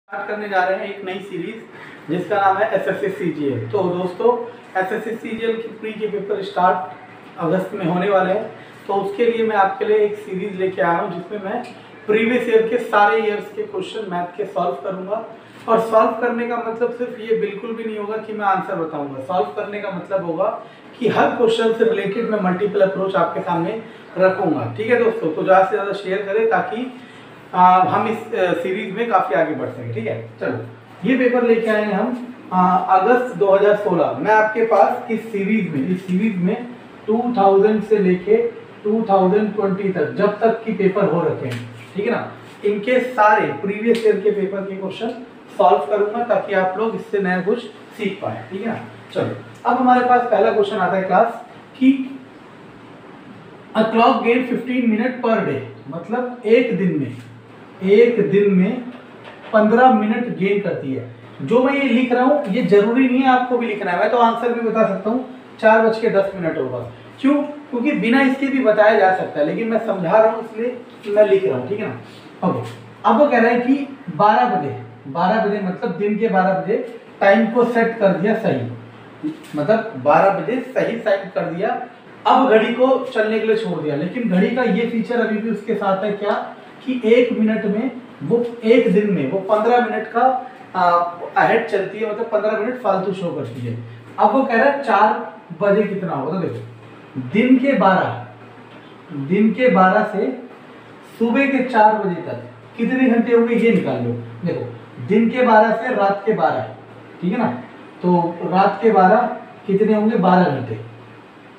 Start करने जा रहे हैं एक नई सीरीज जिसका नाम है एसएससी सीजीएल। तो दोस्तों एसएससी सीजीएल की प्री के पेपर स्टार्ट अगस्त में होने वाले हैं। तो उसके लिए मैं आपके लिए एक सीरीज लेके आया हूँ जिसमें मैं प्रीवियस ईयर के सारे ईयर्स के क्वेश्चन मैथ के सॉल्व करूँगा। और सॉल्व करने का मतलब सिर्फ ये बिल्कुल भी नहीं होगा कि मैं आंसर बताऊँगा। सॉल्व करने का मतलब होगा कि हर क्वेश्चन से रिलेटेड मैं मल्टीपल अप्रोच आपके सामने रखूँगा। ठीक है दोस्तों, तो ज़्यादा से ज़्यादा शेयर करें ताकि हम इस सीरीज में काफ़ी आगे बढ़ सकें। ठीक है, चलो ये पेपर लेके आए हैं हम अगस्त 2016। मैं आपके पास इस सीरीज में 2000 से लेके 2020 तक जब तक की पेपर हो रखे हैं, ठीक है ना, इनके सारे प्रीवियस ईयर के पेपर के क्वेश्चन सॉल्व करूंगा ताकि आप लोग इससे नया कुछ सीख पाए। ठीक है ना, चलो अब हमारे पास पहला क्वेश्चन आता है क्लास कि a clock gain 15 minute per day, मतलब एक दिन में 15 मिनट गेन करती है। जो मैं ये लिख रहा हूँ ये जरूरी नहीं है आपको भी लिखना है, मैं तो आंसर भी बता सकता हूँ 4:10 होगा। क्यों? क्योंकि बिना इसके भी बताया जा सकता है, लेकिन मैं समझा रहा हूँ इसलिए मैं लिख रहा हूँ। ठीक है ना। ओके, अब वो कह रहा है कि 12 बजे मतलब दिन के 12 बजे टाइम को सेट कर दिया सही, मतलब 12 बजे सही सेट कर दिया। अब घड़ी को चलने के लिए छोड़ दिया, लेकिन घड़ी का ये फीचर अभी भी उसके साथ है क्या कि एक दिन में वो 15 मिनट का अहेड चलती है, मतलब 15 मिनट फालतू शो करती है। अब वो कह रहा है 4 बजे कितना होगा। तो देखो दिन के 12 से सुबह के 4 बजे तक कितने घंटे होंगे ये निकाल लो। देखो दिन के 12 से रात के 12, ठीक है ना, तो रात के 12 कितने होंगे 12 घंटे।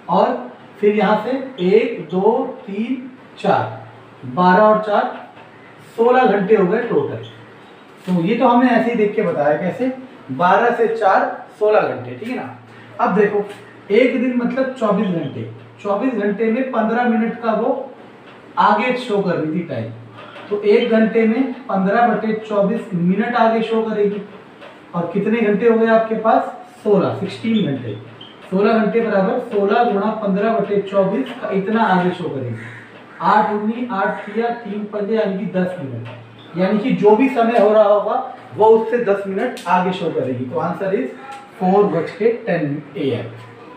और फिर यहाँ से 1 2 3 4 12 और 4 16 घंटे हो गए टोटल। तो ये तो हमने ऐसे ही देख के बताया कैसे, 12 से 4 16 घंटे, ठीक है ना। अब देखो एक दिन मतलब 24 घंटे, 24 घंटे में 15 मिनट का वो आगे शो कर रही थी टाइम, तो एक घंटे में 15/24 मिनट आगे शो करेगी। और कितने घंटे हो गए आपके पास 16 घंटे। 16 घंटे बराबर 16 गुणा 15/24 का इतना आगे शो करेगी। 8 दूनी 8 किया 3 पंजे यानी कि 10 मिनट, यानी कि जो भी समय हो रहा होगा वो उससे 10 मिनट आगे शो करेगी। तो आंसर इज 4:10 AM।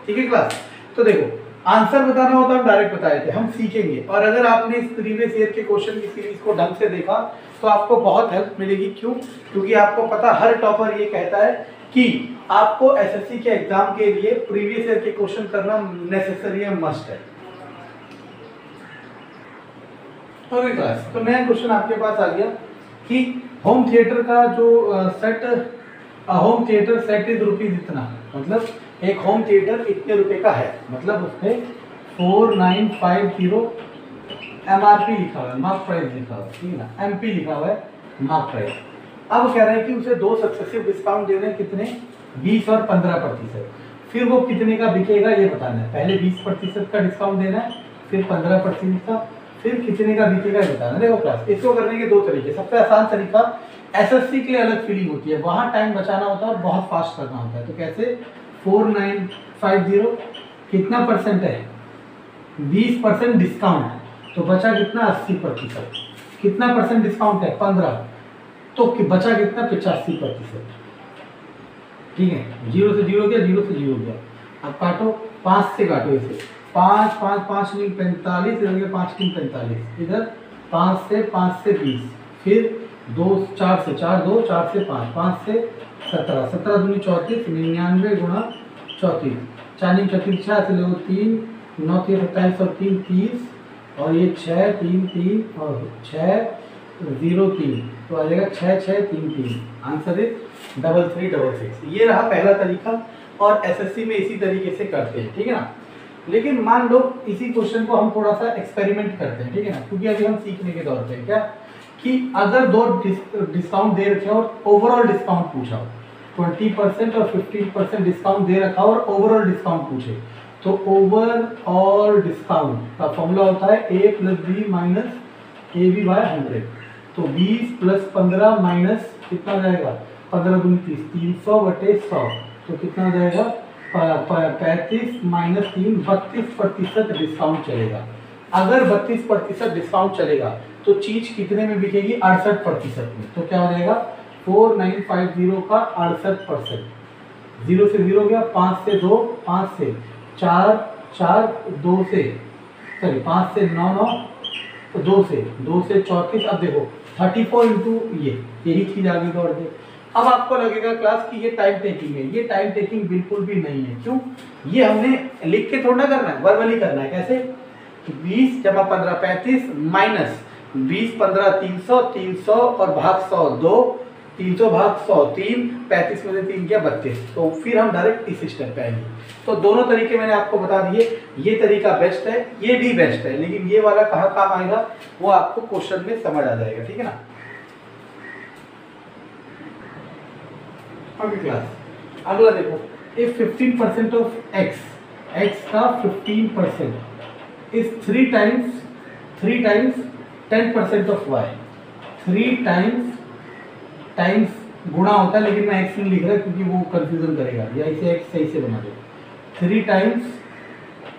ठीक है क्लास, तो देखो आंसर बताना होता हम डायरेक्ट बताए थे, हम सीखेंगे। और अगर आपने इस प्रीवियस ईयर के क्वेश्चन की सीरीज को ढंग से देखा तो आपको बहुत हेल्प मिलेगी। क्यों? क्योंकि आपको पता हर टॉपर ये कहता है कि आपको एसएससी के एग्जाम के लिए प्रीवियस ईयर के क्वेश्चन करना नेसेसरी है, मस्ट है। ओके क्लास, तो नया क्वेश्चन आपके पास आ गया कि होम थिएटर का जो home theatre set is rupees इतना, मतलब एक होम थिएटर इतने रुपए का है, मतलब उसपे 4950 MRP लिखा हुआ है, मार्क प्राइस लिखा हुआ है, ठीक है ना, MP लिखा हुआ है मार्क प्राइस। अब कह रहा है कि उसे 2 सक्सेसिव डिस्काउंट देने हैं, कितने 20 और 15%। फिर वो कितने का बिकेगा ये बताना है। पहले 20% का डिस्काउंट देना है, फिर 15% का, फिर कितने का बिकेगा ये बताना। देखो क्लास, इसको करने के 2 तरीके। सबसे आसान तरीका एसएससी के लिए अलग फीलिंग होती है, वहाँ टाइम बचाना होता है और बहुत फास्ट करना होता है। तो कैसे 4950 कितना परसेंट है 20% डिस्काउंट, तो बचा कितना 80%। कितना परसेंट डिस्काउंट है 15, तो बचा कितना 85%। ठीक है, 0 से 0 गया, 0 से 0 गया। अब काटो 5 से काटो इसे, 5 5 5 नहीं 45, इधर 5 3 45, इधर 5 से 20, फिर 2 4 से 4 2 4 से 5 5 से 17 17 दूनी 34, 99 गुणा 34, 4 34 6 से लो 3 9 3 27 और 3 30, और ये 6 3 3 और 6 0 3, तो आ जाएगा 6 6 3 3। Answer is 3366। ये रहा पहला तरीका, और एसएससी में इसी तरीके से करते हैं, ठीक है ना। लेकिन मान लो इसी क्वेश्चन को हम थोड़ा सा एक्सपेरिमेंट करते हैं, ठीक है ना, क्योंकि अभी हम सीखने के दौर पे हैं। क्या कि अगर 2 डिस्काउंट दे रखे और ओवरऑल डिस्काउंट पूछा, 20% और 15% डिस्काउंट दे रखा और ओवरऑल डिस्काउंट पूछे, तो ओवरऑल डिस्काउंट का फॉर्मूला होता है A + B - AB/100। तो 20 + 15 माइनस कितना हो जाएगा 15 दूनी 30, 300/100, तो कितना हो जाएगा 35 - 3 32% डिस्काउंट चलेगा। अगर 32% डिस्काउंट चलेगा तो चीज कितने में बिकेगी 68% में, तो क्या हो जाएगा 4950 का 68%। 0 से 0 गया, 5 से 2, 5 से 4, 4 2 से सॉरी 5 से 9 9, तो 2 से 34। अब देखो 34 इंटू यही चीज़ आगे बढ़ गई। अब आपको लगेगा क्लास कि ये टाइम टेकिंग है, ये टाइम टेकिंग बिल्कुल भी नहीं है। क्यों? ये हमने लिख के थोड़ा करना है, वर्बली करना है। कैसे? 20 जमा 15 35 माइनस 20 15 300 300 और भाग 100 2, 300 भाग 100 3, 35 में से 3 क्या 32। तो फिर हम डायरेक्ट इस स्टेप पे आएंगे। तो दोनों तरीके मैंने आपको बता दिए, ये तरीका बेस्ट है, ये भी बेस्ट है, लेकिन ये वाला कहाँ काम आएगा वो आपको क्वेश्चन में समझ आ जाएगा। ठीक है ना? अगली क्लास अगला देखो, इफ 15% ऑफ x का 15% is 3 times 10% of y। 3 times गुणा होता है, लेकिन मैं x नहीं लिख रहा क्योंकि वो कंफ्यूजन करेगा, या इसे x सही से बना दो। 3 टाइम्स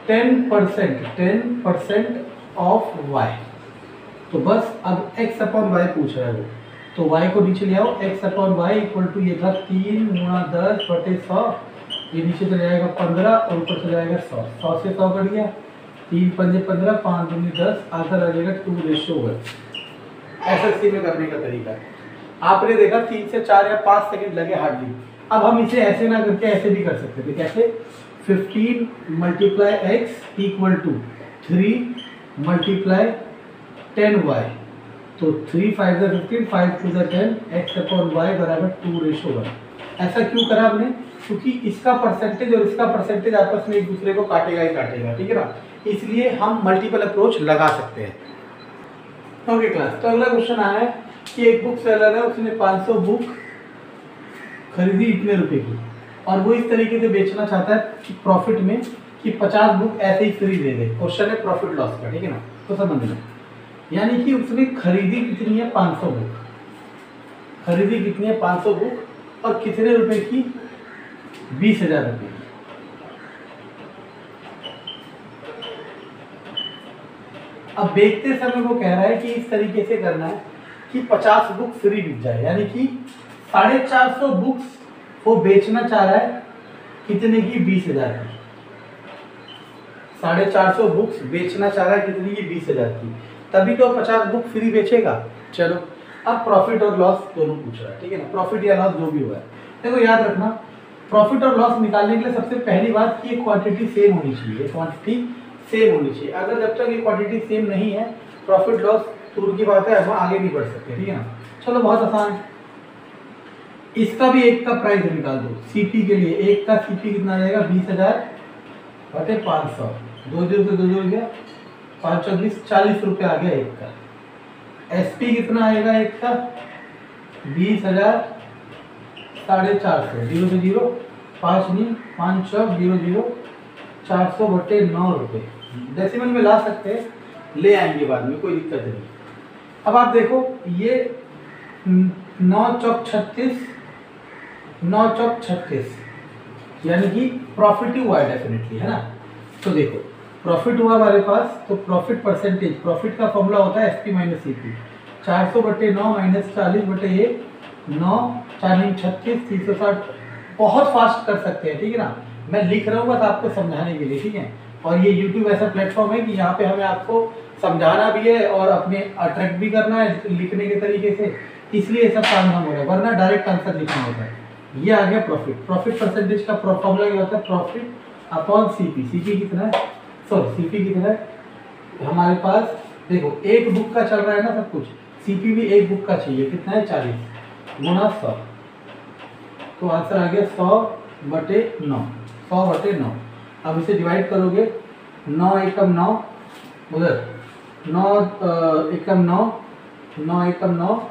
10% ऑफ y। तो बस अब x अपॉन y पूछ रहा है वो, तो y को नीचे ले आओ। x upon y equal to ये था 3 गुणा 10 बटे 100, ये नीचे चला जाएगा 15 और ऊपर चला जाएगा 100। 100 से 100 कट गया, 3 पंजे 15, 5 दूनी 10, आंसर आ जाएगा 2:1। एसएससी में करने का तरीका है। आपने देखा 3 से 4 या 5 सेकंड लगे हार्डली। अब हम इसे ऐसे ना करके ऐसे भी कर सकते थे। कैसे? 15 multiply x equal to 3 multiply 10y। तो 3 5 15, 5 2 10, x अपॉन वाई बराबर 2:1। ऐसा क्यों करा हमने? क्योंकि इसका परसेंटेज और इसका परसेंटेज आपस में एक दूसरे को काटेगा ही काटेगा। ठीक है ना? इसलिए हम मल्टीपल अप्रोच लगा सकते हैं। ओके क्लास, तो अगला क्वेश्चन आया है कि एक बुक सेलर है, उसने 500 बुक खरीदी इतने रुपए की, और वो इस तरीके से बेचना चाहता है कि प्रॉफिट में कि 50 बुक ऐसे ही फ्री दे दे। क्वेश्चन है प्रॉफिट लॉस का। ठीक है ना? तो समझ लो, यानी कि उसने खरीदी कितनी है 500 बुक, खरीदी कितनी है 500 बुक, और कितने रुपए की 20,000 रुपये की। अब बेचते समय वो कह रहा है कि इस तरीके से करना है कि 50 बुक फ्री बिक जाए, यानी कि 450 बुक्स वो बेचना चाह रहा है कितने की 20,000 की। 450 बुक्स बेचना चाह रहा है कितनी की 20,000 की, तभी तो 50 बुक फ्री बेचेगा। चलो, अब प्रॉफिट और लॉस दोनों पूछ रहा है। ठीक है ना? प्रॉफिट या लॉस जो भी हुआ है, देखो याद रखना, प्रॉफिट और लॉस निकालने के लिए सबसे पहली बात कि ये क्वांटिटी सेम होनी चाहिए, क्वांटिटी सेम होनी चाहिए। अगर जब तक ये क्वांटिटी सेम नहीं है, प्रॉफिट लॉस दूर की बात है, हम आगे नहीं बढ़ सकते। ठीक है ना? चलो, बहुत आसान है। इसका भी एक का प्राइस निकाल दो। सीपी के लिए एक का सीपी कितना रहेगा 20,000 बटे 500, 2 0 से 2 0 गया, 5 20, 40 रुपये आ गया एक का। एसपी कितना आएगा एक का 20,000 450, 0 से 0, 5 नहीं 5 0 0, 400 बटे 9 रुपये। डेसिमल में ला सकते हैं, ले आएंगे बाद में, कोई दिक्कत नहीं। अब आप देखो, ये 9 चौक 36, 9 चौक 36, यानी कि प्रॉफिट ही हुआ है डेफिनेटली, है ना? तो देखो, प्रॉफिट हुआ हमारे पास, तो प्रॉफिट परसेंटेज, प्रॉफिट का फॉर्मूला होता है एसपी माइनस सीपी। 400 बटे 9 माइनस 40 बटे 1, 9 4 9 36, 360। बहुत फास्ट कर सकते हैं। ठीक है ना? मैं लिख रहा हूँ बस आपको समझाने के लिए। ठीक है? और ये YouTube ऐसा प्लेटफॉर्म है कि यहाँ पे हमें आपको समझाना भी है और अपने अट्रैक्ट भी करना है लिखने के तरीके से, इसलिए सब काम हम हो रहा है, वरना डायरेक्ट आंसर लिखना होता है। ये आ गया प्रॉफिट। प्रॉफिट परसेंटेज का फॉर्मूला क्या होता है? Profit upon CP. सीपी कितना है? सॉरी, सीपी कितना है हमारे पास? देखो, एक बुक का चल रहा है ना सब कुछ, सीपी भी एक बुक का चाहिए। कितना है? 40 गुणा 100, तो आंसर आ गया 100 बटे 9, 100 बटे 9। अब इसे डिवाइड करोगे, 9 एकम 9, उधर 9 एकम 9, 9 एकम 9,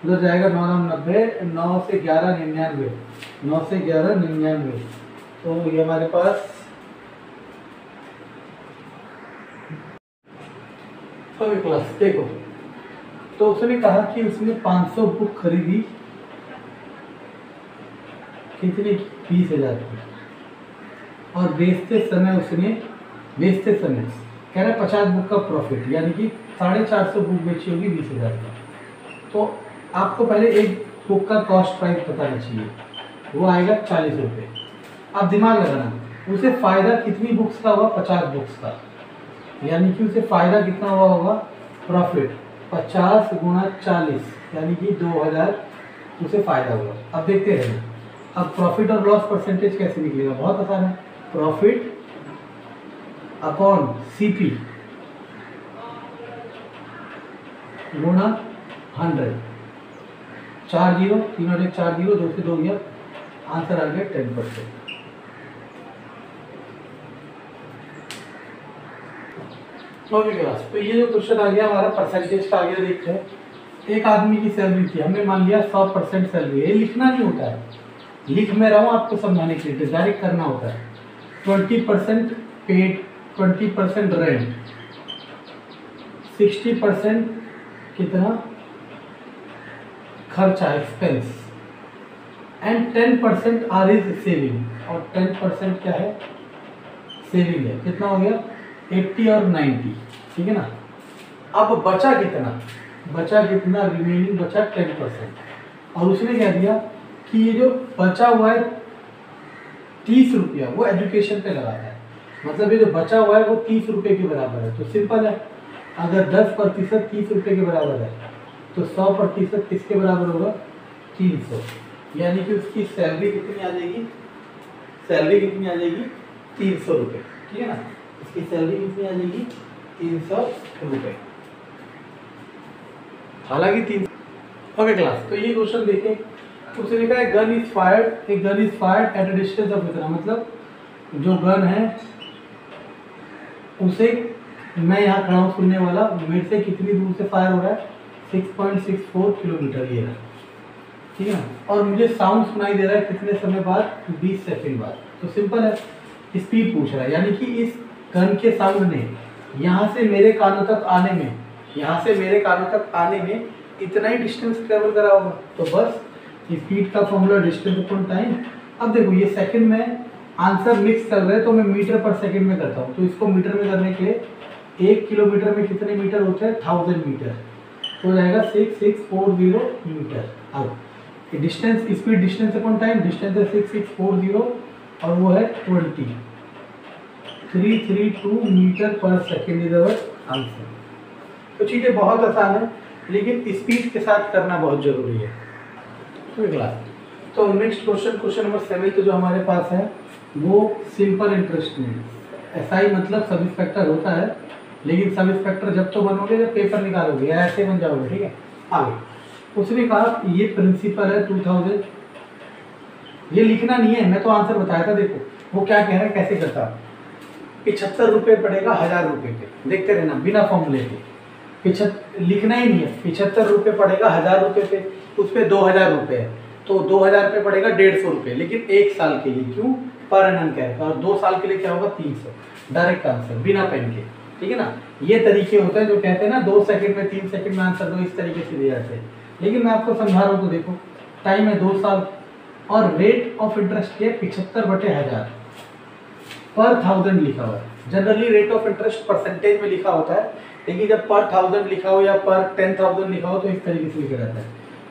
उधर जाएगा 9 9 90, 9 से 11 99, 9 से 11 99। तो ये हमारे पास क्लास देखो, तो उसने कहा कि उसने 500 बुक खरीदी कितनी? 20,000 की, और बेचते समय कह रहा है 50 बुक का प्रॉफिट, यानी कि 450 बुक बेची होगी 20,000 का। तो आपको पहले एक बुक का कॉस्ट प्राइस बताना चाहिए, वो आएगा 40 रुपये। अब दिमाग लगाना, उसे फ़ायदा कितनी बुक्स का हुआ, 50 बुक्स का, यानी कि उसे फ़ायदा कितना हुआ होगा, प्रॉफिट 50 गुणा 40 यानी कि 2000 उसे फ़ायदा हुआ। अब देखते रहिए, अब प्रॉफिट और लॉस परसेंटेज कैसे निकलेगा, बहुत आसान है, प्रॉफिट अपॉन CP गुणा 100, 4 जीरो, 3 और 1 4 जीरो, 2 से 2 गया, आंसर आ गया 10%। ओके क्लास, तो ये जो क्वेश्चन आ गया हमारा परसेंटेज का आ गया। देखते हैं, एक आदमी की सैलरी थी, हमने मान लिया 100% सैलरी। ये लिखना नहीं होता है, लिख मैं रहा हूँ आपको समझाने के लिए, डायरेक्ट करना होता है। 20% पेड, 20% रेंट, 60% कितना खर्चा expense, and 10% are is saving, और 10% क्या है, सेविंग है। कितना हो गया, 80 और 90, ठीक है ना। अब बचा कितना, रिमेनिंग बचा 10%, और उसने क्या दिया कि ये जो बचा हुआ है 30 रुपया वो एजुकेशन पे लगाता है, मतलब ये जो बचा हुआ है वो 30 रुपये के बराबर है। तो सिंपल है, अगर 10% 30 रुपये के बराबर है तो 100% किसके बराबर होगा, 300, यानी कि उसकी सैलरी कितनी आ जाएगी, 300 रुपये, ठीक है ना। इसकी सैलरी कितनी आ जाएगी, 300 रुपये, हालांकि 3। ओके क्लास, तो ये क्वेश्चन देखें, उसने लिखा है गन इज फायर्ड, एक gun is fired at a distance of इतना, मतलब जो गन है उसे, मैं यहाँ खड़ा हूँ सुनने वाला, मेरे से कितनी दूर से फायर हो रहा है, 6.64 किलोमीटर ये है, ठीक है ना, और मुझे साउंड सुनाई दे रहा है कितने समय बाद, 20 सेकंड बाद। तो सिंपल है, स्पीड पूछ रहा है, यानी कि इस गन के साउंड ने यहाँ से मेरे कानों तक आने में इतना ही डिस्टेंस ट्रेवल करा होगा। तो बस स्पीड का फॉर्मूला डिस्टेंस अपॉन टाइम। अब देखो ये सेकंड में आंसर मिक्स कर रहे हैं, तो मैं मीटर पर सेकंड में करता हूँ, तो इसको मीटर में करने के लिए 1 किलोमीटर में कितने मीटर होते हैं, 1000 मीटर, तो हो जाएगा 6640 मीटर। अब distance, speed distance upon time, distance है 6640 और वो है 332 मीटर पर सेकेंड इज अवर आंसर। तो चीज़ें बहुत आसान है, लेकिन स्पीड के साथ करना बहुत जरूरी है। तो नेक्स्ट क्वेश्चन नंबर 7 जो हमारे पास है वो सिंपल इंटरेस्ट में, SI मतलब सब इंस्पेक्टर होता है, लेकिन सब इंस्पेक्टर जब तो बनोगे जब पेपर निकालोगे या ऐसे बन जाओगे, ठीक है। आगे उसने कहा ये प्रिंसिपल है 2000, ये लिखना नहीं है, मैं तो आंसर बताया था। देखो वो क्या कह रहा है, कैसे करता, 75 रुपये पड़ेगा 1000 रुपये पे, देखते रहना बिना फॉर्मूले के, लिखना ही नहीं है, 75 रुपये पड़ेगा 1000 रुपये पे, उस पर 2000 रुपये है, तो 2000 पे पड़ेगा 150 रुपये, लेकिन 1 साल के लिए, क्यों, पर एनम कहेगा, और 2 साल के लिए क्या होगा 300, डायरेक्ट आंसर बिना पेन के, ठीक है ना। ये तरीके होते हैं जो कहते हैं ना 2 सेकंड में 3 सेकंड में आंसर दो, इस तरीके से दिए जाते हैं, लेकिन मैं आपको समझा रहा हूँ। तो देखो टाइम है 2 साल, और रेट ऑफ इंटरेस्ट के 75/1000 पर 1000 लिखा हुआ है। Generally rate of interest percentage में लिखा होता है, लेकिन जब पर 1000 लिखा हो या पर 10,000 लिखा हो तो इस तरीके से लिखा जाता है।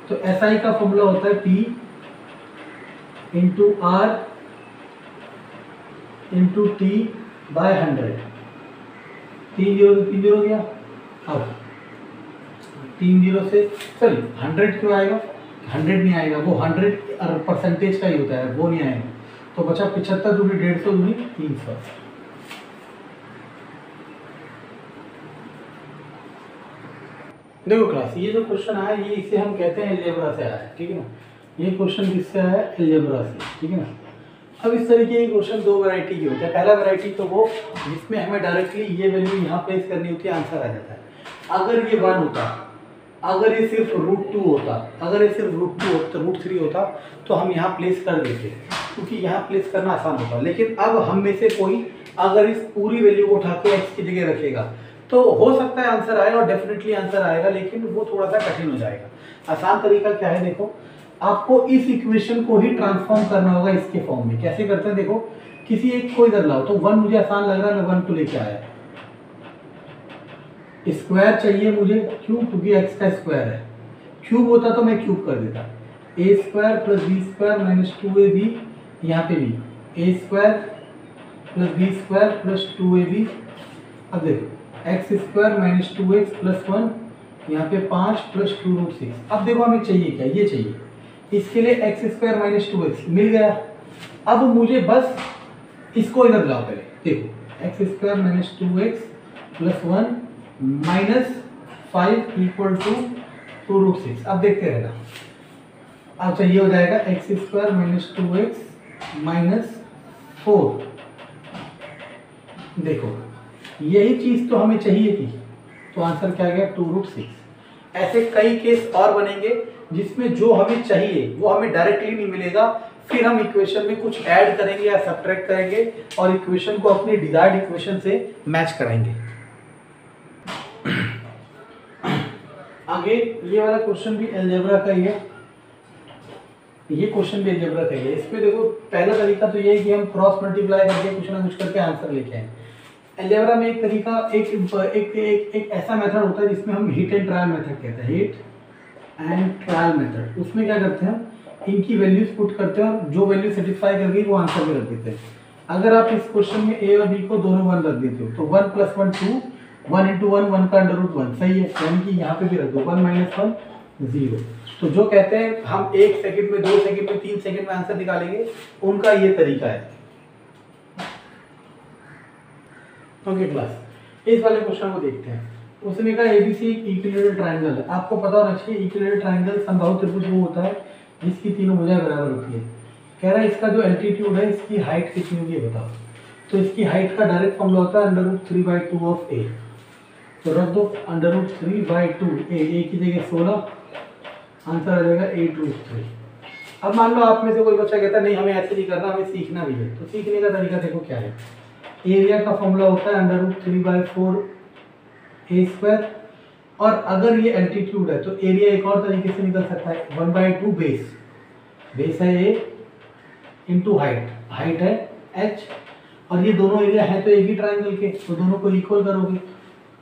तो SI का फॉर्मूला होता है P into R into T by 100, 3 zero से 3 जीरो गया। अब 3 जीरो से, सॉरी 100 क्यों आएगा, 100 नहीं आएगा, वो 100 परसेंटेज का ही होता है, वो नहीं आएगा। तो बचा 75 दूनी 150 दूनी 300। देखो क्लास, ये जो क्वेश्चन आया ये इसे हम कहते हैं अलजेब्रा से आया है, ठीक है ना। ये क्वेश्चन किससे आया है, अलजेब्रा से, ठीक है ना। अब इस तरीके के क्वेश्चन 2 वैरायटी के होते हैं। पहला वैरायटी तो वो जिसमें हमें डायरेक्टली ये वैल्यू यहाँ प्लेस करनी होती है, आंसर आ जाता है। अगर ये 1 होता, अगर ये सिर्फ √2 होता, अगर ये सिर्फ √3 होता तो हम यहाँ प्लेस कर देते, क्योंकि यहाँ प्लेस करना आसान होता। लेकिन अब हम में से कोई अगर इस पूरी वैल्यू को उठा के x की जगह रखेगा तो हो सकता है आंसर आएगा, और डेफिनेटली आंसर आएगा, लेकिन वो थोड़ा सा कठिन हो जाएगा। आसान तरीका क्या है, देखो आपको इस इक्वेशन को ही ट्रांसफॉर्म करना होगा इसके फॉर्म में। कैसे करते हैं, देखो किसी एक को इधर लाओ, तो 1 मुझे आसान लग रहा है, मैं 1 को लेके आया। स्क्वायर चाहिए मुझे, क्यों, क्योंकि x का स्क्वायर है। क्यूब होता तो मैं क्यूब कर देता, a square plus b square minus 2ab, यहाँ पे भी a square plus b square plus 2ab। अब देखो x square minus 2x plus 1, यहाँ पे 5 प्लस 2√6। अब देखो हमें चाहिए क्या, ये चाहिए, इसके लिए एक्स स्क्वायर माइनस 2x मिल गया। अब मुझे बस इसको इधर लाओ पहले, देखो x square minus 2x plus 1 minus 5 equal to 2√6। अब देखते रहना। अच्छा ये हो जाएगा x square minus 2x minus 4। देखो यही चीज तो हमें चाहिए थी, तो आंसर क्या आ गया 2√6। ऐसे कई केस और बनेंगे जिसमें जो हमें चाहिए वो हमें डायरेक्टली नहीं मिलेगा, फिर हम इक्वेशन में कुछ ऐड करेंगे या सब्ट्रैक्ट करेंगे और इक्वेशन को अपनी डिजायर्ड इक्वेशन से मैच कराएंगे। आगे ये वाला क्वेश्चन भी अलजेब्रा का ही है, ये क्वेश्चन भी अलजेब्रा का ही है। इसमें देखो पहला तरीका तो ये है कि हम क्रॉस मल्टीप्लाई करके कुछ ना कुछ करके आंसर लेके आए। अलजेब्रा में एक तरीका एक ऐसा मेथड होता है जिसमें हम हिट एंड ट्रायल मेथड कहते हैं, हिट एंड ट्रायल मेथड। उसमें क्या करते हैं, इनकी वैल्यूज पुट करते हैं और जो वैल्यू सेटिस्फाई कर गई वो आंसर में रख देते हैं। अगर आप इस क्वेश्चन में ए और बी को दोनों 1 रख देते हो तो 1 + 1 2, 1 × 1 1 का √1 सही है, यानी कि यहाँ पे भी रख दो 1 - 1 0। तो जो कहते हैं हम 1 सेकंड में 2 सेकंड में 3 सेकंड में आंसर निकालेंगे, उनका ये तरीका है। ओके क्लास, इस वाले क्वेश्चन को देखते हैं। उसने कहा एबीसी एक इक्विलेटरल ट्रायंगल है। आपको पता होना चाहिए इक्विलेटरल ट्रायंगल समबाहु त्रिभुज वो होता है जिसकी तीनों भुजाएं बराबर होती है। कह रहा है इसका जो एल्टीट्यूड है इसकी हाइट कितनी होगी बताओ। तो इसकी हाइट का डायरेक्ट फॉर्मूला होता है √3/2 ऑफ ए। तो रख दो √3/2 ए की जगह 16, आंसर आ जाएगा 8√3। अब मान लो आप में से कोई बच्चा कहता है नहीं हमें ऐसे नहीं करना, हमें सीखना भी है। तो सीखने का तरीका देखो क्या है। एरिया का फॉर्मूला होता है √3/4 ए स्क्वायर, और अगर ये एल्टीट्यूड है तो एरिया एक और तरीके से निकल सकता है 1/2 बेस, बेस है ए इंटू हाइट, हाइट है h, और ये दोनों एरिया है तो एक ही ट्राइंगल के, तो दोनों को इक्वल करोगे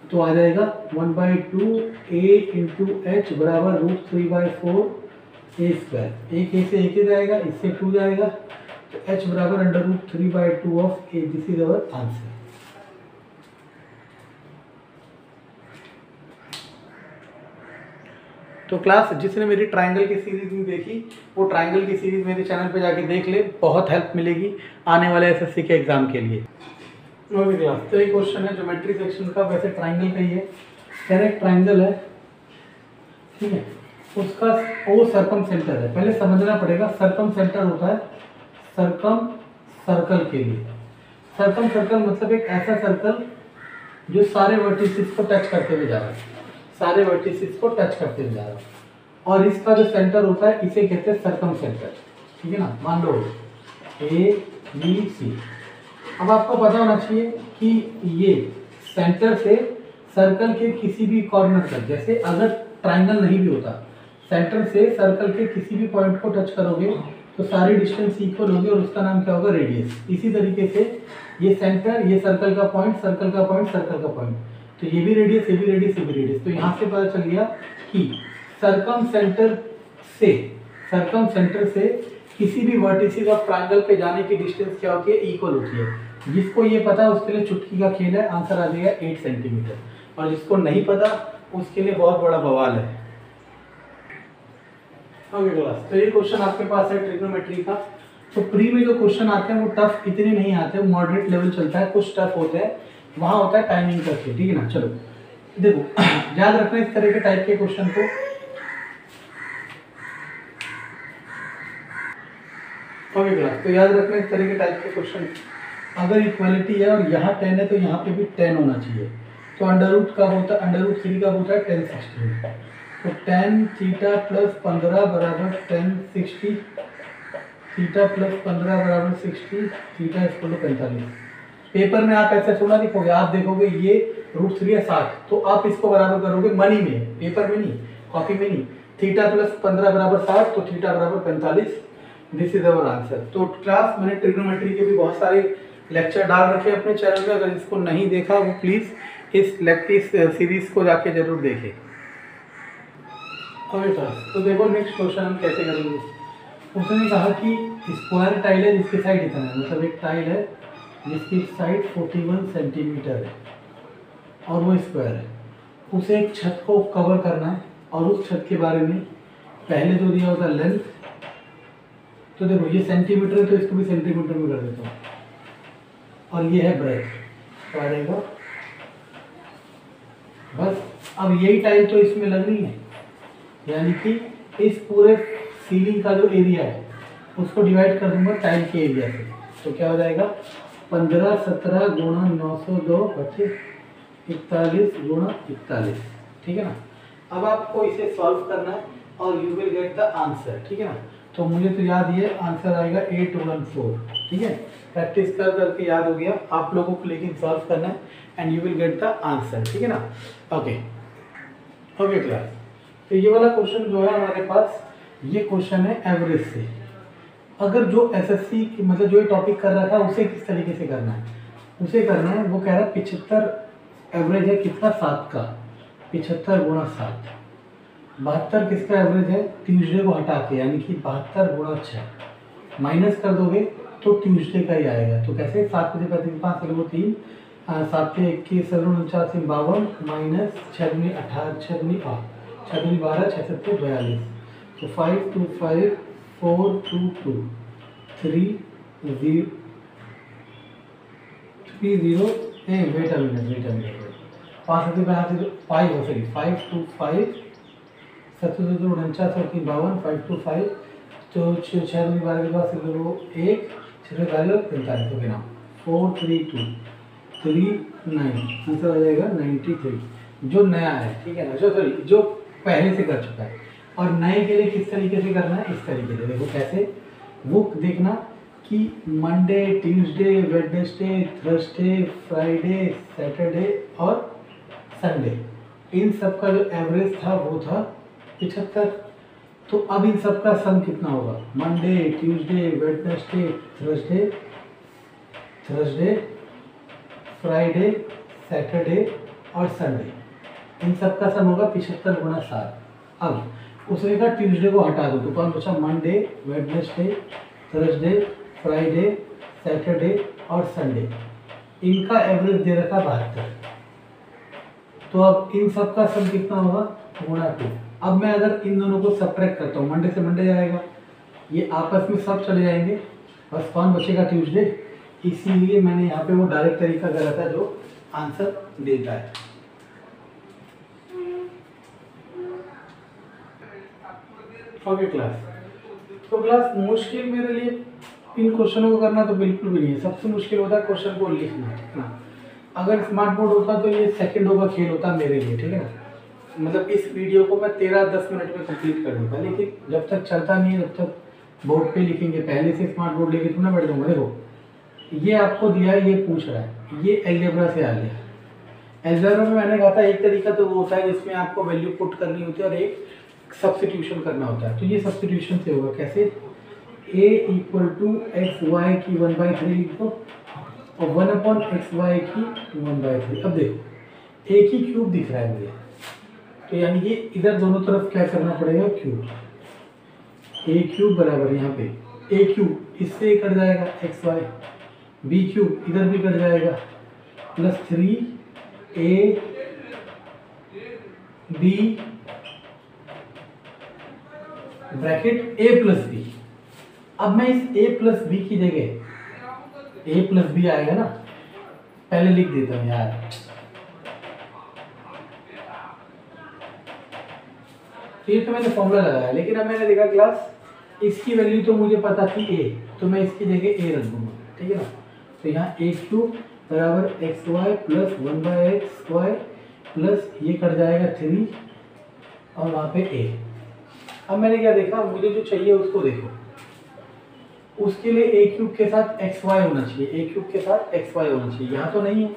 तो आ जाएगा 1/2 a इंटू h बराबर √3/4 ए स्क्वायर। एक ए से एक ही जाएगा, इससे 2 जाएगा, तो h बराबर √3/2 of a। This is our answer. तो क्लास जिसने मेरी ट्रायंगल की सीरीज नहीं देखी वो ट्रायंगल की सीरीज मेरे चैनल पे जाके देख ले, बहुत हेल्प मिलेगी आने वाले एसएससी के एग्जाम के लिए। ओके क्लास, तो एक क्वेश्चन है ज्योमेट्री सेक्शन का, वैसे ट्रायंगल का ही है। कह रहे ट्रायंगल है, ठीक है, उसका ओ सर्कम सेंटर है। पहले समझना पड़ेगा सर्कम सेंटर होता है सर्कम सर्कल के लिए। सर्कम सर्कल मतलब एक ऐसा सर्कल जो सारे वर्टिसेस को टच करते हुए जा रहा है, सारे वर्टिसेस को टच करते हुए जा रहा है, और इसका जो सेंटर होता है इसे कहते हैं सर्कम सेंटर, ठीक है ना। मान लो ABC। अब आपको पता होना चाहिए कि ये सेंटर से सर्कल के किसी भी कॉर्नर तक, जैसे अगर ट्रायंगल नहीं भी होता, सेंटर से सर्कल के किसी भी पॉइंट को टच करोगे तो सारी डिस्टेंस इक्वल होगी और उसका नाम क्या होगा, रेडियस। इसी तरीके से ये सेंटर, ये सर्कल का पॉइंट, सर्कल का पॉइंट, सर्कल का पॉइंट, तो ये भी रेडियस, ये भी रेडियस, ये भी रेडियस। तो यहाँ से पता चल गया कि सर्कम सेंटर से किसी भी वर्टिसेस ऑफ ट्रायंगल पे जाने की डिस्टेंस क्या होती है, इक्वल होती है। जिसको ये पता है उसके लिए चुटकी का खेल है, आंसर आ जाएगा 8 सेंटीमीटर, और जिसको नहीं पता उसके लिए बहुत बड़ा बवाल है। ओके क्लास, तो ये क्वेश्चन आपके पास है ट्रिग्नोमेट्री का। तो प्री में जो क्वेश्चन आते हैं वो टफ इतने नहीं आते, मॉडरेट लेवल चलता है, कुछ टफ होते हैं, वहाँ होता है टाइमिंग करके, ठीक है ना। चलो देखो याद रखना इस तरह के टाइप के क्वेश्चन को। ओके क्लास, तो याद रखना इस तरह के टाइप के क्वेश्चन। अगर इक्वालिटी है और यहाँ 10 है तो यहाँ पे भी 10 होना चाहिए। तो √3 कब होता है 10 16। तो tan थीटा प्लस 15 बराबर 10 60, थीटा प्लस 15 बराबर 60, थीटा इक्वल टू 45। पेपर में आप ऐसा थोड़ा लिखोगे, आप देखोगे ये √3 है 60, तो आप इसको बराबर करोगे मनी में, पेपर में नहीं, कॉपी में नहीं। थीटा प्लस 15 बराबर 60, तो थीटा बराबर 45। This is our answer. तो क्लास मैंने ट्रिग्नोमेट्री के भी बहुत सारे लेक्चर डाल रखे अपने चैनल में, अगर इसको नहीं देखा वो प्लीज़ इस सीरीज को जाके जरूर देखें। ओके क्लास, तो देखो नेक्स्ट क्वेश्चन हम कैसे करेंगे। उसने कहा कि स्क्वायर टाइल है जिसकी साइड इतना है, मतलब एक टाइल है जिसकी साइड 41 सेंटीमीटर है और वो स्क्वायर है। उसे एक छत को कवर करना है और उस छत के बारे में पहले जो दिया होता लेंथ, तो देखो ये सेंटीमीटर है तो इसको भी सेंटीमीटर में कर देता हूँ, और ये है ब्रेथ, तो आ जाएगा बस। अब यही टाइल तो इसमें लगनी है, यानी कि इस पूरे सीलिंग का जो एरिया है उसको डिवाइड कर दूंगा टाइल के एरिया से, तो क्या हो जाएगा 15 17 गुणा 902 बचे 41 गुणा 41, ठीक है ना। अब आपको इसे सॉल्व करना है और you will get the answer, ठीक है ना। तो मुझे तो याद ये आंसर आएगा 814, ठीक है। प्रैक्टिस कर करके याद हो गया आप लोगों को, लेकिन सॉल्व करना है and you will get the answer, ठीक है ना। ओके ओके क्लास, तो ये वाला क्वेश्चन जो है हमारे पास, ये क्वेश्चन है एवरेज से। अगर जो एसएससी की मतलब जो ये टॉपिक कर रहा था उसे किस तरीके से करना है, उसे करना है वो कह रहा है 75 एवरेज है कितना 7 का, 75 गुणा 7, 72 किसका एवरेज है ट्यूसडे को हटा के, यानी कि 72 गुणा 6 माइनस कर दोगे तो ट्यूसडे का ही आएगा। तो कैसे 7 बजे 35 5 3 3 7 के 21 49 52 माइनस 6 दूनी 18 6 दूनी 8 6 दूनी 12 6 7 42, तो 5 2 5 4 2 2 3 0 3 0 वेट अ मिनट 5 7 5 हो सके 5 2 5 7 2 2 49 और 52 5 2 5, तो 6 दूनी 12 के बाद 0 1 6 45 45 हो गया 4 3 2 3 9, आंसर आ जाएगा 93, जो नया है, ठीक है ना, जो सॉरी जो पहले से कर चुका है। और नए के लिए किस तरीके से करना है, इस तरीके से देखो कैसे, वो देखना कि Monday Tuesday Wednesday Thursday Friday Saturday और संडे, इन सब का जो एवरेज था वो था 75। तो अब इन सब का सम कितना होगा, Monday Tuesday Wednesday Thursday Friday Saturday और संडे, इन सब का सम होगा 75 गुणा 7। अब उसने कहा ट्यूसडे को हटा दो, तो कौन बचा Monday Wednesday Thursday Friday Saturday और संडे, इनका एवरेज दे रखा 72। तो अब इन सब का सम कितना होगा गुणा 2। अब मैं अगर इन दोनों को सब्ट्रैक्ट करता हूँ, मंडे से मंडे जाएगा, ये आपस में सब चले जाएंगे, बस कौन बचेगा ट्यूसडे, इसीलिए मैंने यहाँ पे वो डायरेक्ट तरीका करा था जो आंसर देता है। ओके क्लास, तो क्लास मुश्किल मेरे लिए इन क्वेश्चनों को करना तो बिल्कुल भी नहीं है, सबसे मुश्किल होता है क्वेश्चन को लिखना, ठीक ना। अगर स्मार्ट बोर्ड होता तो ये सेकंडों का खेल होता मेरे लिए, ठीक है ना। मतलब इस वीडियो को मैं 13-10 मिनट में कंप्लीट कर देता, लेकिन जब तक चलता नहीं है जब तक बोर्ड पे लिखेंगे, पहले से स्मार्ट बोर्ड लेके तो ना बैठ जाऊँगा। देखो ये आपको दिया है, ये पूछ रहा है, ये अलजेब्रा से आ गया। अलजेब्रा में मैंने कहा था एक तरीका तो वो होता है जिसमें आपको वैल्यू पुट करनी होती है और एक सब्स्टिट्यूशन करना होता है। तो ये सब्स्टिट्यूशन से होगा कैसे, a equal to x y की 1/3 लिख दो और 1/xy की 1/3। अब देखो एक ही क्यूब दिख रहा है मुझे, तो यानी कि इधर दोनों तरफ क्या करना पड़ेगा क्यूब, a क्यूब बराबर यहाँ पे a क्यूब इससे कट जाएगा xy, b क्यूब इधर भी कट जाएगा plus 3a b bracket a plus b। अब मैं इस a प्लस b की जगह a प्लस b आएगा ना, पहले लिख देता हूँ यार, तो ये तो मैंने फॉर्मूला लगाया, लेकिन अब मैंने देखा क्लास इसकी वैल्यू तो मुझे पता थी a, तो मैं इसकी जगह a रख दूंगा, ठीक है ना। तो यहाँ a क्यूब बराबर x y plus 1/xy plus ये कट जाएगा 3 और वहाँ पे a। अब मैंने क्या देखा, मुझे जो चाहिए उसको देखो, उसके लिए a क्यूब के साथ xy होना चाहिए, a क्यूब के साथ xy होना चाहिए, यहाँ तो नहीं है,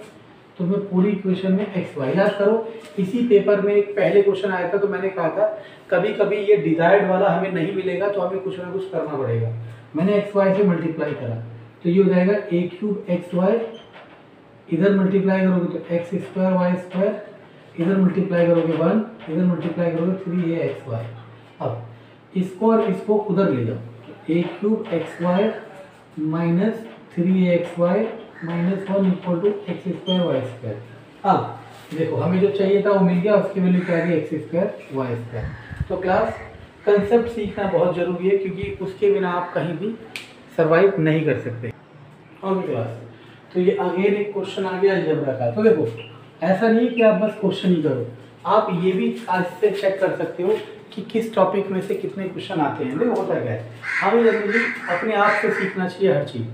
तो मैं पूरी इक्वेशन में xy याद करो। इसी पेपर में एक पहले क्वेश्चन आया था, तो मैंने कहा था कभी कभी ये डिजायर्ड वाला हमें नहीं मिलेगा तो हमें कुछ ना कुछ करना पड़ेगा। मैंने xy से मल्टीप्लाई करा, तो ये हो जाएगा a क्यूब xy, इधर मल्टीप्लाई करोगे तो x² y², इधर मल्टीप्लाई करोगे 1, इधर मल्टीप्लाई करोगे 3a xy। इसको और इसको उधर ले जाओ। A cube x y minus 3xy minus 1 equal to x square y square. अब देखो हमें जो चाहिए था वो मिल गया, उसकी वैल्यू क्या आ गई एक्स स्क्वायर वाई स्क्वायर। तो क्लास कंसेप्ट सीखना बहुत ज़रूरी है, क्योंकि उसके बिना आप कहीं भी सर्वाइव नहीं कर सकते। ओके क्लास, तो ये अगेन एक क्वेश्चन आ गया अलजेब्रा का। तो देखो ऐसा नहीं है कि आप बस क्वेश्चन ही करो, आप ये भी आज से चेक कर सकते हो कि किस टॉपिक में से कितने क्वेश्चन आते हैं। देखो होता क्या है, हमें जनरली अपने आप से सीखना चाहिए हर चीज़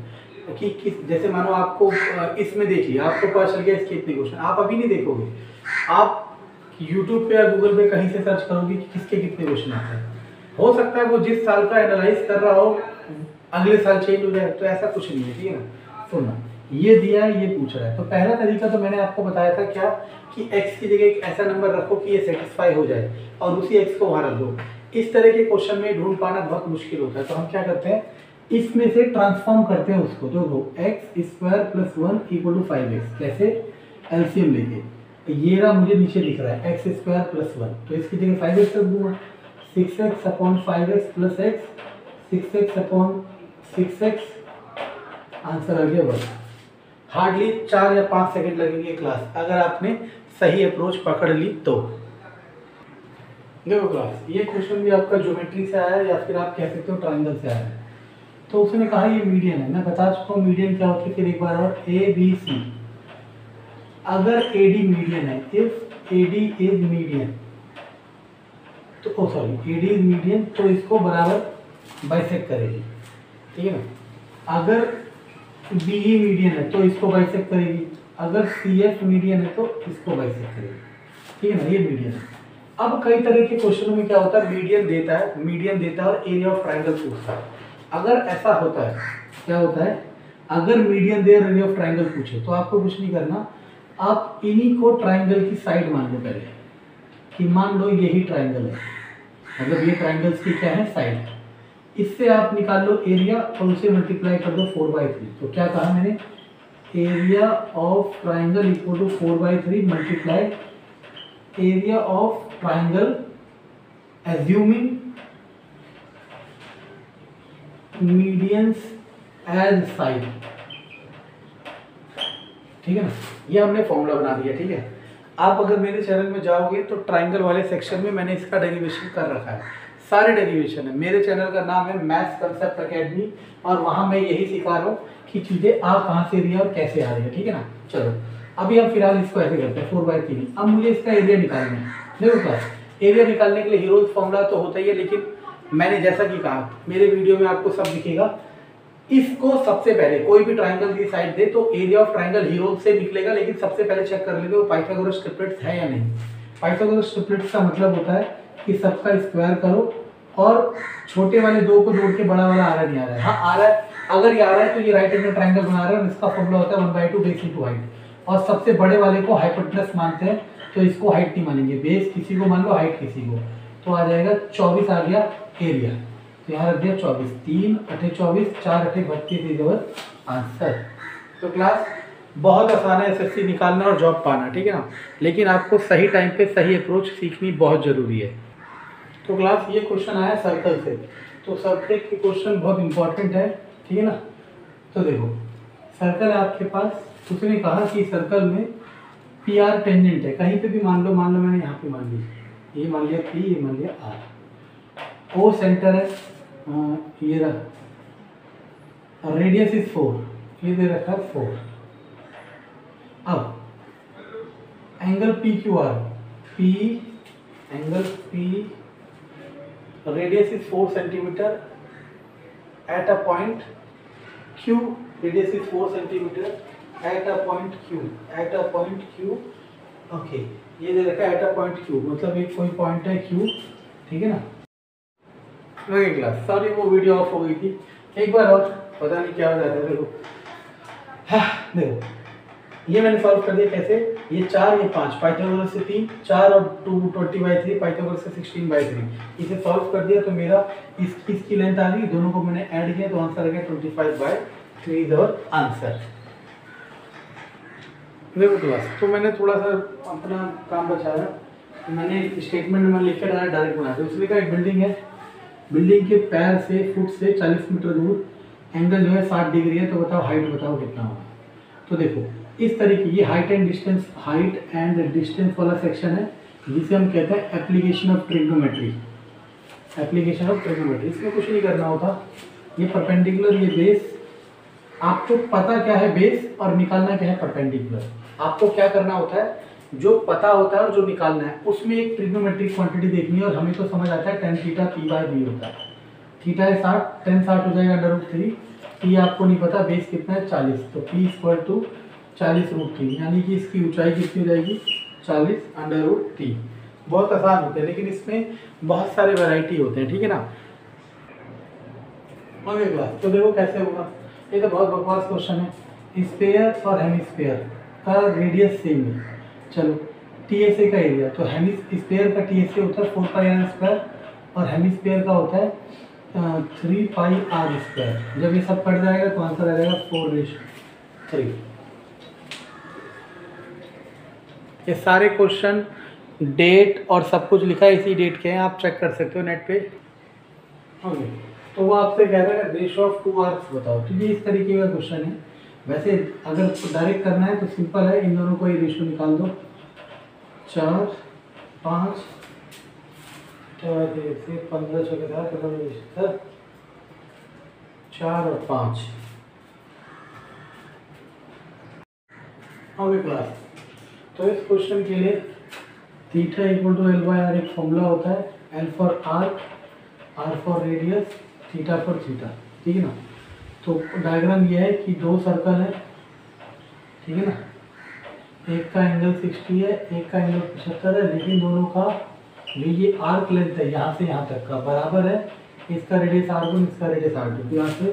कि किस, जैसे मानो आपको इसमें देख लिया, आपको पता चल गया इसके इतने क्वेश्चन, आप अभी नहीं देखोगे, आप यूट्यूब पे या गूगल पे कहीं से सर्च करोगे कि किसके कितने क्वेश्चन आते हैं। हो सकता है वो जिस साल का एनालाइज कर रहा हो अगले साल चेंज हो जाए, तो ऐसा कुछ नहीं है, ठीक है ना। सुनना, ये दिया है, ये पूछ रहा है, तो पहला तरीका तो मैंने आपको बताया था क्या, कि x की जगह एक ऐसा नंबर रखो कि ये सेटिस्फाई हो जाए और उसी x को वहाँ रख दो। इस तरह के क्वेश्चन में ढूंढ पाना बहुत मुश्किल होता है, तो हम क्या करते हैं, इसमें से ट्रांसफॉर्म करते हैं उसको। तो x square plus 1 equal to 5x, कैसे, एलसीएम लेके। ये रहा, मुझे नीचे दिख रहा है एक्स स्क्वायर प्लस 1, तो इसकी जगह 5x रख दूंगा, 6x upon 5x plus x, 6x upon 6x, answer आ गया 1। हार्डली 4 या 5 सेकंड लगेंगे क्लास, अगर आपने सही अप्रोच पकड़ ली तो। देखो क्लास, ये क्वेश्चन भी आपका ज्योमेट्री से आया है या फिर आप कह सकते हो ट्रायंगल से आया है। तो उसने कहा ये मीडियन है, मैं बता चुका हूँ मीडियन क्या होती है, फिर एक बार और, ए बी सी। अगर ए डी मीडियन है, if a d is median, तो sorry a d is median, तो इसको बराबर बाइसेक्ट करेगी, ठीक है ना। अगर बी ई मीडियन है तो इसको बाइसेक्ट करेगी, अगर सी एफ मीडियन है तो इसको बाइसेक्ट करेगी, ठीक है ना, ये मीडियन है। अब कई तरह के क्वेश्चनों में क्या होता है, मीडियन देता है और एरिया ऑफ ट्रायंगल पूछता है। अगर ऐसा होता है, क्या होता है, अगर मीडियन दे और एरिया ऑफ ट्रायंगल पूछे, तो आपको कुछ नहीं करना, आप इन्हीं को ट्रायंगल की साइड मान लो पहले, कि मान लो यही ट्रायंगल है, मतलब ये ट्रायंगल्स की क्या है, साइड। इससे आप निकाल लो एरिया और उसे मल्टीप्लाई कर दो 4/3। तो क्या कहा मैंने, area of triangle equal to 4/3 multiply area of triangle assuming medians as side, ठीक है ना। ये हमने फॉर्मूला बना दिया, ठीक है। आप अगर मेरे चैनल में जाओगे तो ट्रायंगल वाले सेक्शन में मैंने इसका डेरिवेशन कर रखा है, सारे डेरिवेशन है। मेरे चैनल का नाम है मैथ्स कंसेप्ट एकेडमी, और वहाँ मैं यही सिखा रहा हूँ कि चीज़ें आप कहाँ से रही है और कैसे आ रही है, ठीक है ना। चलो अभी हम फिलहाल इसको ऐसे करते हैं 4/3। अब मुझे इसका एरिया निकालना है। देखो क्लास, एरिया निकालने के लिए हीरोज फॉर्मूला तो होता ही है, लेकिन मैंने जैसा कि कहा मेरे वीडियो में आपको सब दिखेगा, इसको सबसे पहले कोई भी ट्रायंगल की साइड दे तो एरिया ऑफ ट्रायंगल हीरोज से निकलेगा, लेकिन सबसे पहले चेक कर लेते हो पाइथागोरस ट्रिपलेट्स है या नहीं। पाइथागोरस ट्रिपलेट्स का मतलब होता है कि सबका स्क्वायर करो और छोटे वाले दो को जोड़ के बड़ा वाला आ रहा नहीं आ रहा है, हाँ आ रहा है, अगर ये आ रहा है तो ये राइट एंगल ट्रायंगल बना रहा है, और इसका फॉर्मूला होता है 1/2 बेस इंटू हाइट। और सबसे बड़े वाले को हाइपोटेनस मानते हैं, तो इसको हाइट नहीं मानेंगे, बेस किसी को मान लो, हाइट किसी को, तो आ जाएगा 24 आ गया एरिया। तो यहाँ रख दिया 24, 3 8 24, 4 8 32 इज अवर आंसर। तो क्लास बहुत आसान है एसएससी निकालना और जॉब पाना, ठीक है ना, लेकिन आपको सही टाइम पे सही अप्रोच सीखनी बहुत ज़रूरी है। तो क्लास ये क्वेश्चन आया सर्कल से, तो सर्कल के क्वेश्चन बहुत इंपॉर्टेंट है, ठीक है ना। तो देखो सर्कल है आपके पास, उसने कहा कि सर्कल में पी आर टेंजेंट है, कहीं पे भी मान लो मैंने यहाँ पे मान ली, ये मान लिया पी, ये मान लिया आर। ओ सेंटर है, ये रहा, रेडियस इज 4, ये दे रखा है 4। अब angle P Q R, P angle P, radius is 4 centimetre at a point Q, radius is 4 centimetre at a point Q, at a point Q, okay, ये दे रखा है एट अ पॉइंट क्यू, मतलब एक कोई पॉइंट है Q, ठीक है ना। ओके क्लास, सॉरी वो वीडियो ऑफ हो गई थी, एक बार और, पता नहीं क्या हो जाता है। देखो हाँ, देखो ये मैंने सॉल्व कर दिया कैसे, ये 4 ये 5, पाइथागोरस से 3, 4 और 2 20/3, पाइथागोरस से 16/3, इसे सॉल्व कर दिया तो मेरा इसकी लेंथ आ गई, दोनों को मैंने ऐड किया तो आंसर आ गया 25/3 इज अवर आंसर। देखो क्लास, तो मैंने थोड़ा सा अपना काम बचाया, मैंने स्टेटमेंट में लिख कर डायरेक्ट बना दिया। उसने कहा एक बिल्डिंग है बिल्डिंग के पैर से फुट से 40 मीटर दूर एंगल जो है 60 डिग्री है, तो बताओ हाइट बताओ कितना होगा। तो देखो इस तरीके ये हाइट एंड डिस्टेंस वाला सेक्शन है जिसे हम कहते हैं application of trigonometry. Application of trigonometry, इसमें कुछ नहीं करना होता, ये परपेंडिकुलर, ये बेस, आपको पता क्या है बेस और निकालना क्या है परपेंडिकुलर। आपको क्या करना होता है, जो पता होता है और जो निकालना है उसमें एक ट्रिग्नोमेट्रिक क्वांटिटी देखनी है, और हमें तो समझ आता है tan थीटा p/b होता है। थीटा है 60, tan 60 हो जाएगा √3, p आपको नहीं पता, बेस कितना है 40, तो p = 40√3, यानी कि इसकी ऊंचाई कितनी हो जाएगी 40√3। बहुत आसान होते हैं लेकिन इसमें बहुत सारे वैरायटी होते हैं, ठीक है ना। ओके क्लास, तो देखो कैसे होगा, ये तो बहुत बकवास क्वेश्चन है। स्फीयर और हेमिस्फीयर का रेडियस सेम है, चलो TSA का एरिया, तो स्फीयर का TSA होता है 4πr² और हेमिस्फीयर का होता है 3πr²। जब ये सब कट जाएगा तो आंसर आ जाएगा 4:3। ये सारे क्वेश्चन डेट और सब कुछ लिखा है, इसी डेट के हैं, आप चेक कर सकते हो नेट पे। ओके, तो वो आपसे कह रहा है रेशियो ऑफ 2 आर्क्स बताओ, तो ये इस तरीके का क्वेश्चन है। वैसे अगर डायरेक्ट करना है तो सिंपल है, इन दोनों को ये रेशियो निकाल दो, 4 5 15 4 और 5। ओके क्लास, तो इस क्वेश्चन के लिए थीटा = L/R एक फॉर्मूला होता है, L for arc, R for radius, theta for theta, ठीक है ना। तो डायग्राम ये है कि दो सर्कल है, ठीक है ना, एक का एंगल 60 है, एक का एंगल 75 है, लेकिन दोनों का जो ये आर्क लेंथ है यहाँ से यहाँ तक का बराबर है। इसका रेडियस R1, इसका रेडियस R2, तो यहाँ से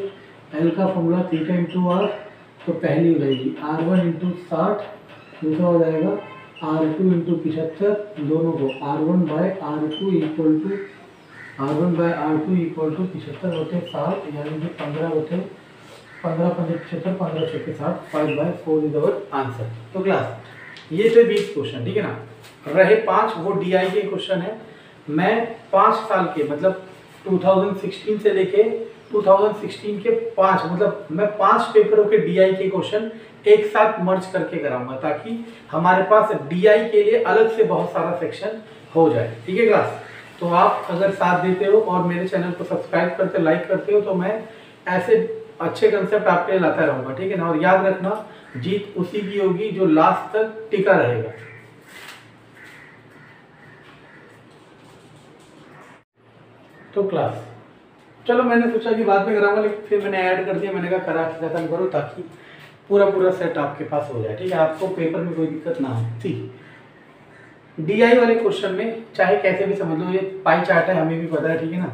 L का फॉर्मूला थीटा × R, तो पहली हो जाएगी R1 × 60, दूसरा हो जाएगा R2 × 75, दोनों को R1/R2 = 75 होते 60, यानी कि 15 होते 15 5 75, 15 6 60, 5/4 इज अवर आंसर। तो क्लास ये थे 20 क्वेश्चन, ठीक है ना। रहे 5 वो DI के क्वेश्चन है। मैं 5 साल के मतलब 2016 से लेके 2016 के 5 मतलब मैं 5 पेपरों के DI के क्वेश्चन एक साथ मर्ज करके कराऊंगा, ताकि हमारे पास DI के लिए अलग से बहुत सारा सेक्शन हो जाए, ठीक है क्लास। तो आप अगर साथ देते हो और मेरे चैनल को सब्सक्राइब करते लाइक करते हो तो मैं ऐसे अच्छे कंसेप्ट आपके लिए लाता रहूँगा, ठीक है ना। और याद रखना, जीत उसी की होगी जो लास्ट तक टिका रहेगा। तो क्लास चलो, मैंने सोचा कि बाद में कराऊंगा, लेकिन फिर मैंने ऐड कर दिया, मैंने कहा करा के खत्म करो ताकि पूरा सेट आपके पास हो जाए, ठीक है, आपको पेपर में कोई दिक्कत ना हो। ठीक, DI वाले क्वेश्चन में चाहे कैसे भी समझ लो, ये पाई चार्ट है, हमें भी पता है, ठीक है ना।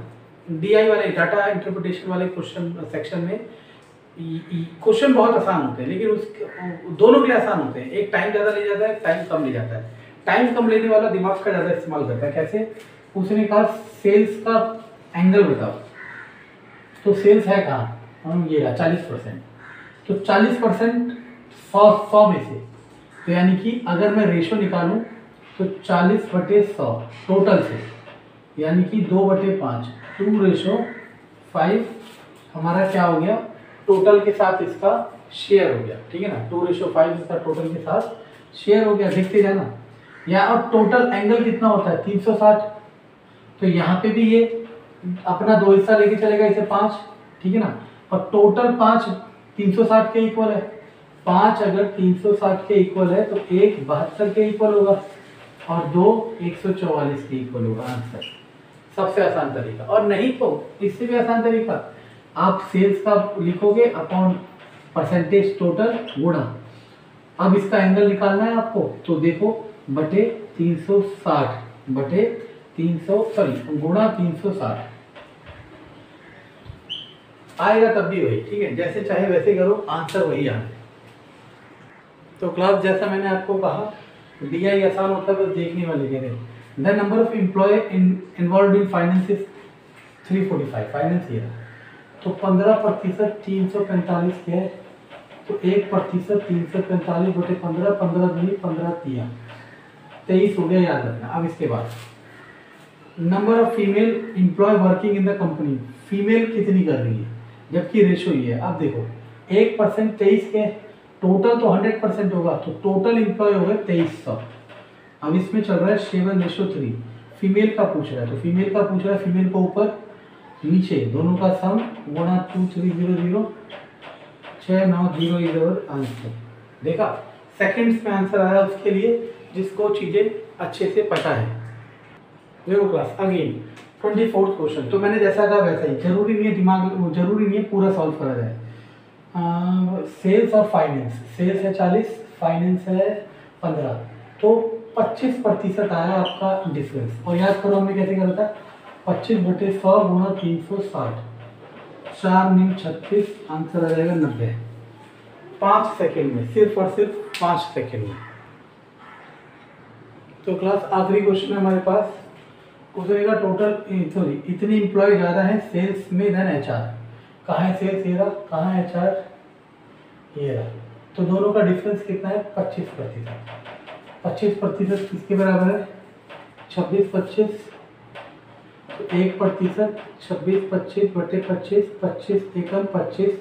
DI वाले डाटा इंटरप्रिटेशन वाले क्वेश्चन सेक्शन में क्वेश्चन बहुत आसान होते हैं, लेकिन उस दोनों के लिए आसान होते हैं। एक टाइम ज़्यादा ले जाता है, टाइम कम ले जाता है। टाइम कम लेने वाला दिमाग का ज़्यादा इस्तेमाल करता है। कैसे? उसने कहा सेल्स का एंगल बताओ, तो सेल्स है कहाँ, हम ये रहा 40%, तो 40% 100 में से, तो यानी कि अगर मैं रेशो निकालूं तो 40/100 टोटल से, यानी कि 2/5, 2:5 हमारा क्या हो गया, टोटल के साथ इसका शेयर हो गया, ठीक है ना। 2:5 इसका टोटल के साथ शेयर हो गया, देखते जाना। या और टोटल एंगल कितना होता है 360, तो यहाँ पे भी ये अपना 2 हिस्सा लेके चलेगा, इसे 5, ठीक है ना। और टोटल 5 360 के इक्वल है, 5 अगर 360 के इक्वल है तो 1 72 के इक्वल होगा और 2 144 के इक्वल होगा आंसर। सबसे आसान तरीका। और नहीं तो इससे भी आसान तरीका, आप सेल्स का लिखोगे अपॉन परसेंटेज टोटल गुणा, अब इसका एंगल निकालना है आपको, तो देखो बटे 360 बटे 300 गुणा 360 आएगा, तब भी वही, ठीक है। जैसे चाहे वैसे करो, आंसर वही आना। तो क्लास जैसा मैंने आपको कहा, DI आसान होता है, बस देखने वाले कह रहे हैं। The number of employ involve in finance is 345, finance ये, तो 15% 345 के है, तो 1% 345 बटे 15, 15 दूनी 15 तिया 23 हो गया, याद रखना। अब इसके बाद number of female employ working in the company, female कितनी कर रही है, जबकि रेशो ये है। अब देखो 1% 23 के, टोटल तो 100% होगा, तो टोटल एम्प्लॉय हो गए 2300। अब इसमें चल रहा है 7:3, फीमेल का पूछ रहा है, तो फीमेल का पूछ रहा है, फीमेल को ऊपर नीचे दोनों का सम गुणा 2300, 690 इज आवर आंसर। देखा, सेकंड्स में आंसर आया उसके लिए जिसको चीजें अच्छे से पता है। देखो क्लास अगेन 24th क्वेश्चन, तो मैंने जैसा कहा वैसा ही, जरूरी नहीं है दिमाग, जरूरी नहीं है पूरा सॉल्व करा जाए। सेल्स और फाइनेंस, सेल्स है 40, फाइनेंस है 15, तो 25% आया आपका डिफरेंस। और याद करो हमने कैसे करा था, 25/100 गुणा 360, 4 9 36, आंसर आ जाएगा 90। 5 सेकेंड में, सिर्फ और सिर्फ 5 सेकेंड में। तो क्लास आखिरी क्वेश्चन है हमारे पास, उसका टोटल सॉरी इतने एम्प्लॉय ज़्यादा है सेल्स में देन एचआर। कहाँ है सेल्स, ये रहा, कहाँ है एचआर, ये रहा। तो दोनों का डिफरेंस कितना है, 25%। 25% किसके बराबर है, 26/25, तो 1%, 26/25 बटे 25, 25 एकम 25,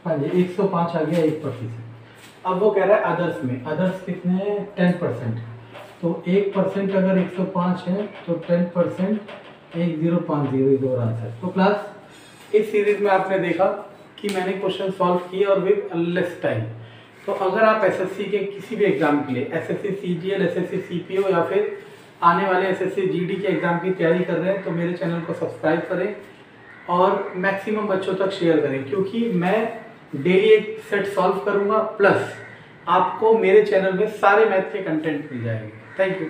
105 आ गया 1%। अब वो कह रहा है अदर्स में, अदर्स कितने हैं 10%, तो 1% अगर 105 है तो 10% 1050 इज और आंसर। तो क्लास इस सीरीज में आपने देखा कि मैंने क्वेश्चन सॉल्व किए और विद लेस टाइम। तो अगर आप एसएससी के किसी भी एग्जाम के लिए, एसएससी सीजीएल, एसएससी सीपीओ या फिर आने वाले एसएससी जीडी के एग्जाम की तैयारी कर रहे हैं, तो मेरे चैनल को सब्सक्राइब करें और मैक्सिमम बच्चों तक शेयर करें, क्योंकि मैं डेली एक सेट सॉल्व करूंगा, प्लस आपको मेरे चैनल में सारे मैथ के कंटेंट मिल जाएंगे। Thank you.